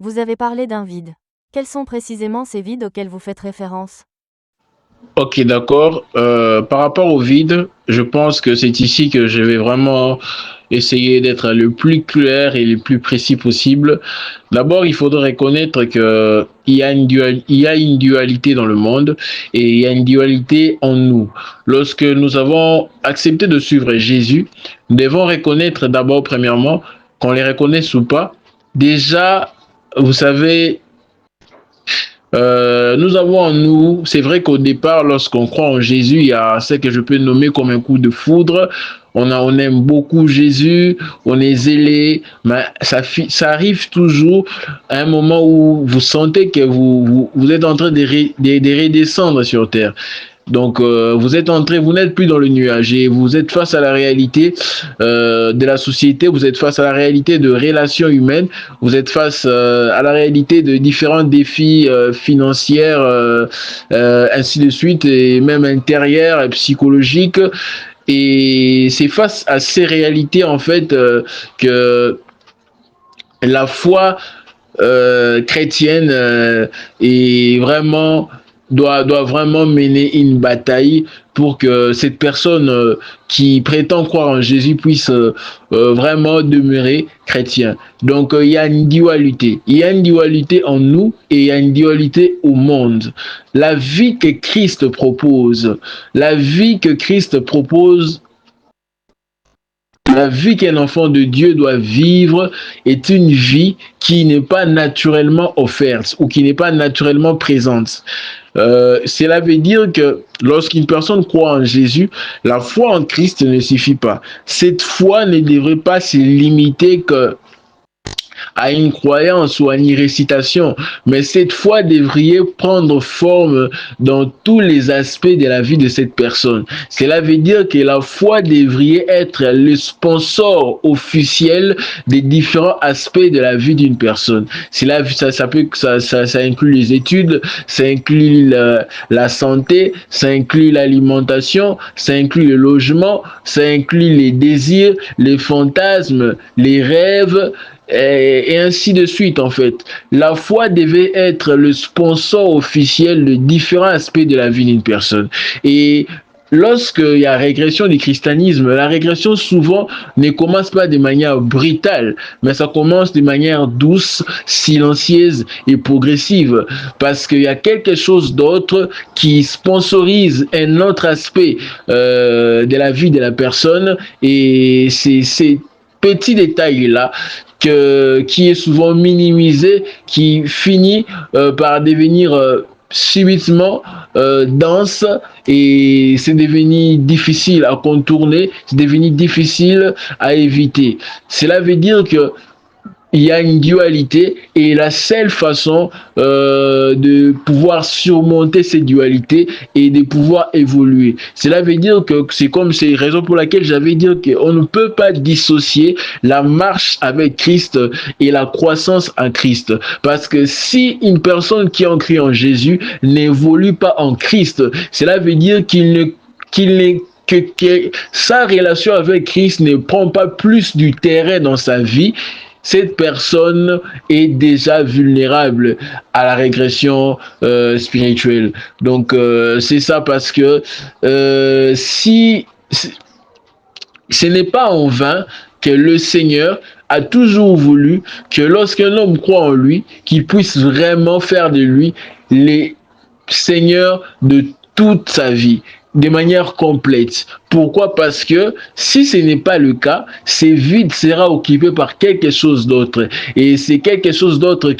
Vous avez parlé d'un vide. Quels sont précisément ces vides auxquels vous faites référence? Ok, d'accord. Par rapport au vide, je pense que c'est ici que je vais vraiment essayer d'être le plus clair et le plus précis possible. D'abord, il faudrait reconnaître que il y a une dualité dans le monde et il y a une dualité en nous. Lorsque nous avons accepté de suivre Jésus, nous devons reconnaître d'abord, premièrement, qu'on les reconnaisse ou pas. Déjà, vous savez, nous avons en nous, c'est vrai qu'au départ, lorsqu'on croit en Jésus, il y a ce que je peux nommer comme un coup de foudre. On aime beaucoup Jésus, on est zélé, mais ça arrive toujours à un moment où vous sentez que vous êtes en train de redescendre sur terre. Donc, vous êtes entré, vous n'êtes plus dans le nuage et vous êtes face à la réalité de la société, vous êtes face à la réalité de relations humaines, vous êtes face à la réalité de différents défis financiers, ainsi de suite, et même intérieurs et psychologiques. Et c'est face à ces réalités, en fait, que la foi chrétienne est vraiment doit vraiment mener une bataille pour que cette personne qui prétend croire en Jésus puisse vraiment demeurer chrétien. Donc il y a une dualité. Il y a une dualité en nous et il y a une dualité au monde. La vie que Christ propose, la vie que Christ propose, la vie qu'un enfant de Dieu doit vivre est une vie qui n'est pas naturellement offerte ou qui n'est pas naturellement présente. Cela veut dire que lorsqu'une personne croit en Jésus, la foi en Christ ne suffit pas. Cette foi ne devrait pas se limiter que à une croyance ou à une récitation, mais cette foi devrait prendre forme dans tous les aspects de la vie de cette personne. Cela veut dire que la foi devrait être le sponsor officiel des différents aspects de la vie d'une personne. Ça inclut les études, ça inclut la santé, ça inclut l'alimentation, ça inclut le logement, ça inclut les désirs, les fantasmes, les rêves, et ainsi de suite en fait. La foi devait être le sponsor officiel de différents aspects de la vie d'une personne. Et lorsqu'il y a régression du christianisme, la régression souvent ne commence pas de manière brutale, mais ça commence de manière douce, silencieuse et progressive, parce qu'il y a quelque chose d'autre qui sponsorise un autre aspect de la vie de la personne, et c'est ces petits détails-là qui est souvent minimisé, qui finit par devenir subitement dense et c'est devenu difficile à contourner, c'est devenu difficile à éviter. Cela veut dire que il y a une dualité et la seule façon de pouvoir surmonter cette dualité et de pouvoir évoluer. Cela veut dire que c'est la raison pour laquelle j'avais dit qu'on ne peut pas dissocier la marche avec Christ et la croissance en Christ. Parce que si une personne qui en crie en Jésus n'évolue pas en Christ, cela veut dire que sa relation avec Christ ne prend pas plus du terrain dans sa vie. Cette personne est déjà vulnérable à la régression spirituelle. Donc c'est ça parce que si ce n'est pas en vain que le Seigneur a toujours voulu que lorsqu'un homme croit en lui, qu'il puisse vraiment faire de lui les seigneurs de toute sa vie de manière complète. Pourquoi? Parce que si ce n'est pas le cas, ce vide sera occupé par quelque chose d'autre. Et c'est quelque chose d'autre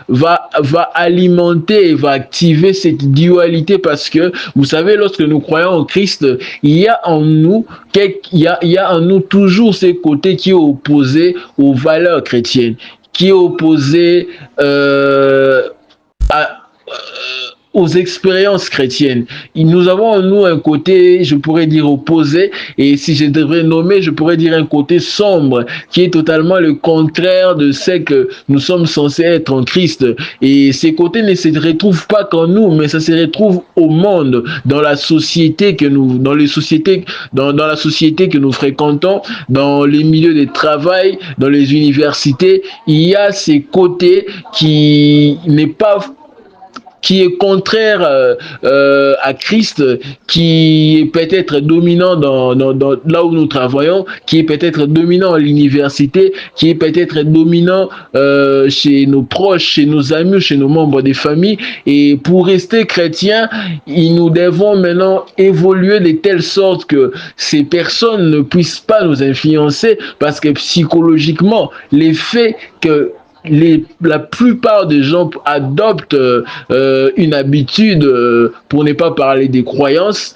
va alimenter et va activer cette dualité parce que, vous savez, lorsque nous croyons en Christ, il y a en nous, il y a en nous toujours ce côté qui est opposé aux valeurs chrétiennes, qui est opposé à aux expériences chrétiennes. Nous avons en nous un côté, je pourrais dire, opposé, et si je devrais nommer, je pourrais dire un côté sombre, qui est totalement le contraire de ce que nous sommes censés être en Christ. Et ces côtés ne se retrouvent pas qu'en nous, mais ça se retrouve au monde, dans la société que nous, dans les sociétés, dans la société que nous fréquentons, dans les milieux de travail, dans les universités. Il y a ces côtés qui n'est pas qui est contraire à Christ, qui est peut-être dominant dans là où nous travaillons, qui est peut-être dominant à l'université, qui est peut-être dominant chez nos proches, chez nos amis, chez nos membres des familles. Et pour rester chrétien, nous devons maintenant évoluer de telle sorte que ces personnes ne puissent pas nous influencer, parce que psychologiquement, l'effet que la plupart des gens adoptent une habitude, pour ne pas parler des croyances,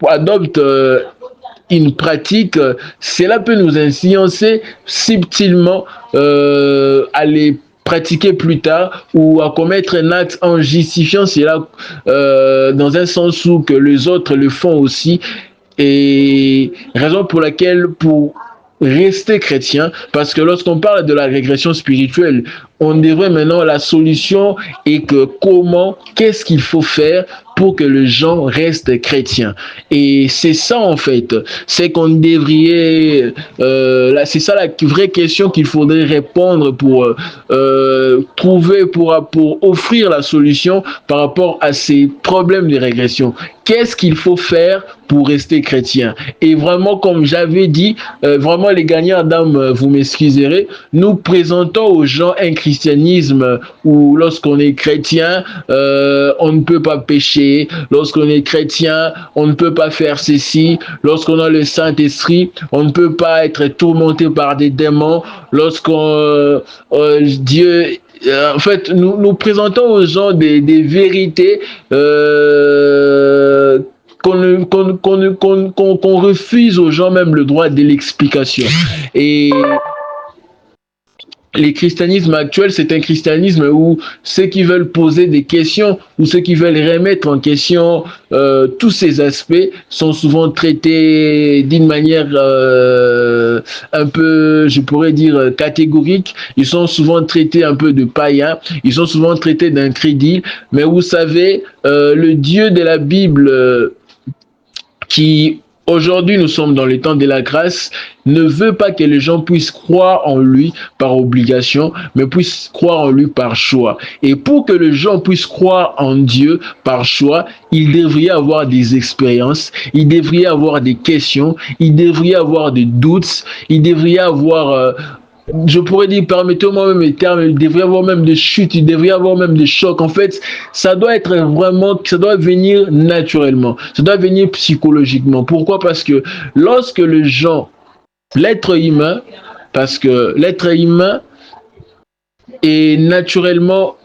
adoptent une pratique, cela peut nous influencer subtilement à les pratiquer plus tard ou à commettre un acte en justifiant cela dans un sens où que les autres le font aussi. Et raison pour laquelle, pour rester chrétien, parce que lorsqu'on parle de la régression spirituelle, on devrait maintenant, la solution est que comment, qu'est-ce qu'il faut faire pour que les gens restent chrétiens. Et c'est ça en fait, c'est qu'on devrait, c'est ça la vraie question qu'il faudrait répondre pour trouver, pour offrir la solution par rapport à ces problèmes de régression. Qu'est-ce qu'il faut faire pour rester chrétien? Et vraiment, comme j'avais dit, vraiment les gagnants d'âme, vous m'excuserez, nous présentons aux gens un christianisme où lorsqu'on est chrétien, on ne peut pas pécher. Lorsqu'on est chrétien, on ne peut pas faire ceci. Lorsqu'on a le Saint-Esprit, on ne peut pas être tourmenté par des démons. Lorsqu'on Dieu, en fait, nous présentons aux gens des vérités qu'on refuse aux gens même le droit de l'explication. Et les christianismes actuels, c'est un christianisme où ceux qui veulent poser des questions ou ceux qui veulent remettre en question tous ces aspects sont souvent traités d'une manière un peu, je pourrais dire, catégorique. Ils sont souvent traités un peu de païens, ils sont souvent traités d'incrédules. Mais vous savez, le Dieu de la Bible qui aujourd'hui nous sommes dans le temps de la grâce, ne veut pas que les gens puissent croire en lui par obligation, mais puissent croire en lui par choix. Et pour que les gens puissent croire en Dieu par choix, il devrait avoir des expériences, il devrait avoir des questions, il devrait avoir des doutes, il devrait avoir je pourrais dire, permettez-moi même les termes, il devrait y avoir même des chutes, il devrait y avoir même des chocs. En fait, ça doit être vraiment, ça doit venir naturellement, ça doit venir psychologiquement. Pourquoi? Parce que lorsque les gens, l'être humain, parce que l'être humain est naturellement